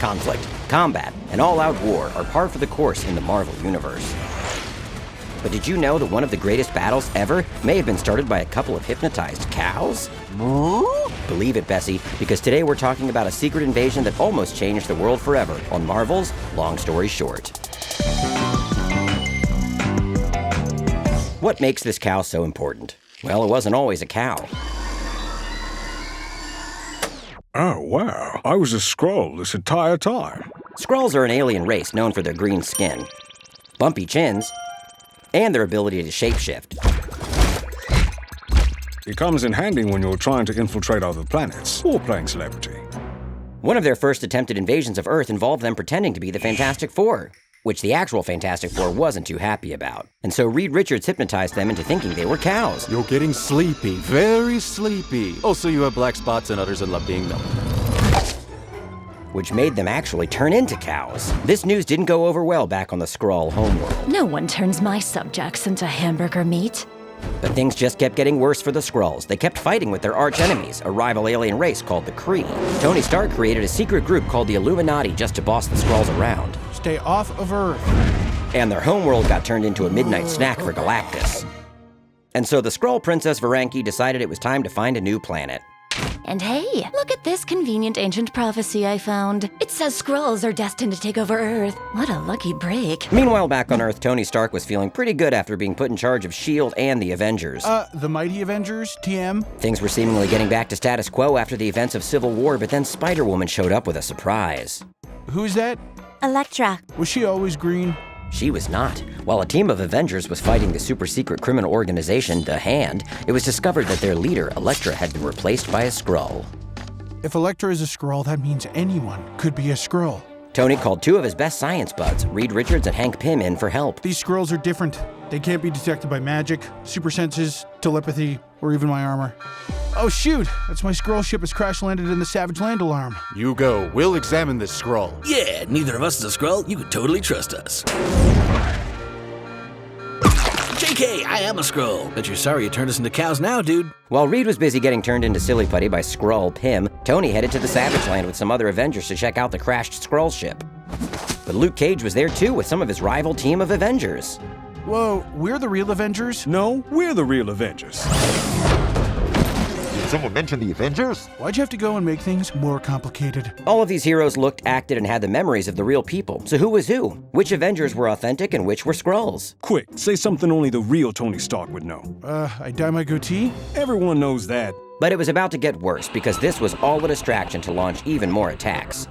Conflict, combat, and all-out war are par for the course in the Marvel Universe. But did you know that one of the greatest battles ever may have been started by a couple of hypnotized cows? Moo? Believe it, Bessie, because today we're talking about a secret invasion that almost changed the world forever on Marvel's Long Story Short. What makes this cow so important? Well, it wasn't always a cow. Oh, wow. I was a Skrull this entire time. Skrulls are an alien race known for their green skin, bumpy chins, and their ability to shapeshift. It comes in handy when you're trying to infiltrate other planets or playing celebrity. One of their first attempted invasions of Earth involved them pretending to be the Fantastic Four, which the actual Fantastic Four wasn't too happy about. And so Reed Richards hypnotized them into thinking they were cows. You're getting sleepy, very sleepy. Also, you have black spots and others and love being milked. Which made them actually turn into cows. This news didn't go over well back on the Skrull homeworld. No one turns my subjects into hamburger meat. But things just kept getting worse for the Skrulls. They kept fighting with their arch-enemies, a rival alien race called the Kree. Tony Stark created a secret group called the Illuminati just to boss the Skrulls around. Stay off of Earth. And their homeworld got turned into a midnight snack for Galactus. And so the Skrull Princess Varanki decided it was time to find a new planet. And hey, look at this convenient ancient prophecy I found. It says Skrulls are destined to take over Earth. What a lucky break. Meanwhile, back on Earth, Tony Stark was feeling pretty good after being put in charge of S.H.I.E.L.D. and the Avengers. The Mighty Avengers, TM? Things were seemingly getting back to status quo after the events of Civil War, but then Spider-Woman showed up with a surprise. Who's that? Elektra. Was she always green? She was not. While a team of Avengers was fighting the super-secret criminal organization, The Hand, it was discovered that their leader, Elektra, had been replaced by a Skrull. If Elektra is a Skrull, that means anyone could be a Skrull. Tony called two of his best science buds, Reed Richards and Hank Pym, in for help. These Skrulls are different. They can't be detected by magic, super senses, telepathy, or even my armor. Oh shoot, that's my Skrull ship has crash-landed in the Savage Land alarm. You go. We'll examine this Skrull. Yeah, neither of us is a Skrull. You can totally trust us. JK, I am a Skrull. Bet you're sorry you turned us into cows now, dude. While Reed was busy getting turned into silly putty by Skrull Pym, Tony headed to the Savage Land with some other Avengers to check out the crashed Skrull ship. But Luke Cage was there too with some of his rival team of Avengers. Whoa, we're the real Avengers? No, we're the real Avengers. Did someone mention the Avengers? Why'd you have to go and make things more complicated? All of these heroes looked, acted, and had the memories of the real people. So who was who? Which Avengers were authentic and which were Skrulls? Quick, say something only the real Tony Stark would know. I dye my goatee? Everyone knows that. But it was about to get worse because this was all a distraction to launch even more attacks.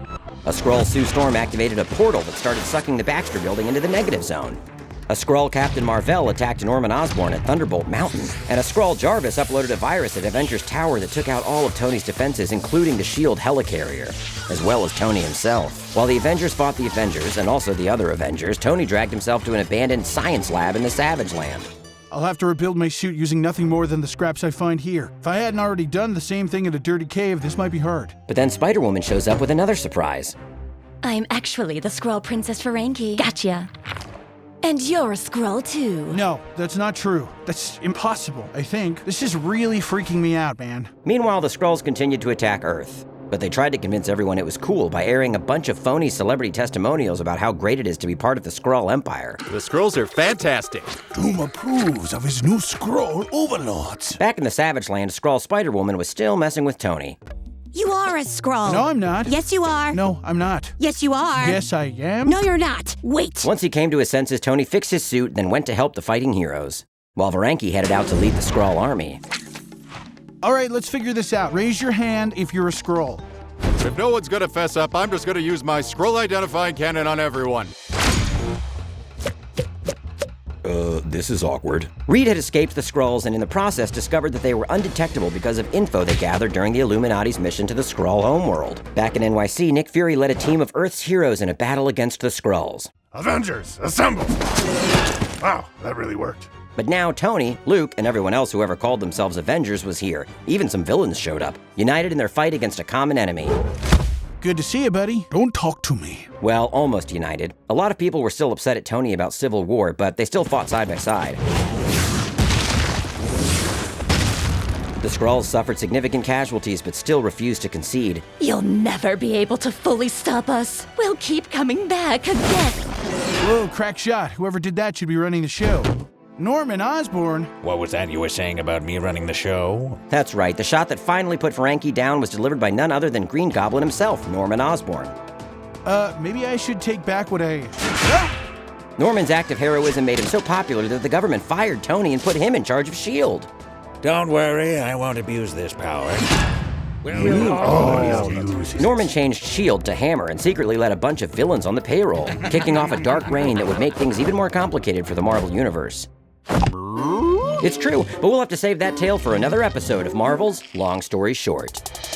A Skrull Sue Storm activated a portal that started sucking the Baxter building into the negative zone. A Skrull Captain Marvel attacked Norman Osborn at Thunderbolt Mountain, and a Skrull Jarvis uploaded a virus at Avengers Tower that took out all of Tony's defenses, including the S.H.I.E.L.D. helicarrier, as well as Tony himself. While the Avengers fought the Avengers, and also the other Avengers, Tony dragged himself to an abandoned science lab in the Savage Land. I'll have to rebuild my suit using nothing more than the scraps I find here. If I hadn't already done the same thing in a dirty cave, this might be hard. But then Spider-Woman shows up with another surprise. I'm actually the Skrull Princess Varanki. Gotcha. And you're a Skrull too. No, that's not true. That's impossible, I think. This is really freaking me out, man. Meanwhile, the Skrulls continued to attack Earth. But they tried to convince everyone it was cool by airing a bunch of phony celebrity testimonials about how great it is to be part of the Skrull Empire. The Skrulls are fantastic. Doom approves of his new Skrull overlords. Back in the Savage Land, Skrull Spider-Woman was still messing with Tony. You are a Skrull. No, I'm not. Yes, you are. No, I'm not. Yes, you are. Yes, I am. No, you're not. Wait. Once he came to his senses, Tony fixed his suit, then went to help the fighting heroes, while Varanki headed out to lead the Skrull army. All right, let's figure this out. Raise your hand if you're a Skrull. If no one's gonna fess up, I'm just gonna use my Skrull identifying cannon on everyone. This is awkward. Reed had escaped the Skrulls and in the process discovered that they were undetectable because of info they gathered during the Illuminati's mission to the Skrull homeworld. Back in NYC, Nick Fury led a team of Earth's heroes in a battle against the Skrulls. Avengers, assemble! Wow, that really worked. But now Tony, Luke, and everyone else who ever called themselves Avengers was here. Even some villains showed up, united in their fight against a common enemy. Good to see you, buddy. Don't talk to me. Well, almost united. A lot of people were still upset at Tony about Civil War, but they still fought side by side. The Skrulls suffered significant casualties but still refused to concede. You'll never be able to fully stop us. We'll keep coming back again. Whoa, crack shot. Whoever did that should be running the show. Norman Osborn? What was that you were saying about me running the show? That's right, the shot that finally put Frankie down was delivered by none other than Green Goblin himself, Norman Osborn. Maybe I should take back what I... Norman's act of heroism made him so popular that the government fired Tony and put him in charge of S.H.I.E.L.D. Don't worry, I won't abuse this power. Norman changed S.H.I.E.L.D. to Hammer and secretly let a bunch of villains on the payroll, kicking off a dark reign that would make things even more complicated for the Marvel Universe. It's true, but we'll have to save that tale for another episode of Marvel's Long Story Short.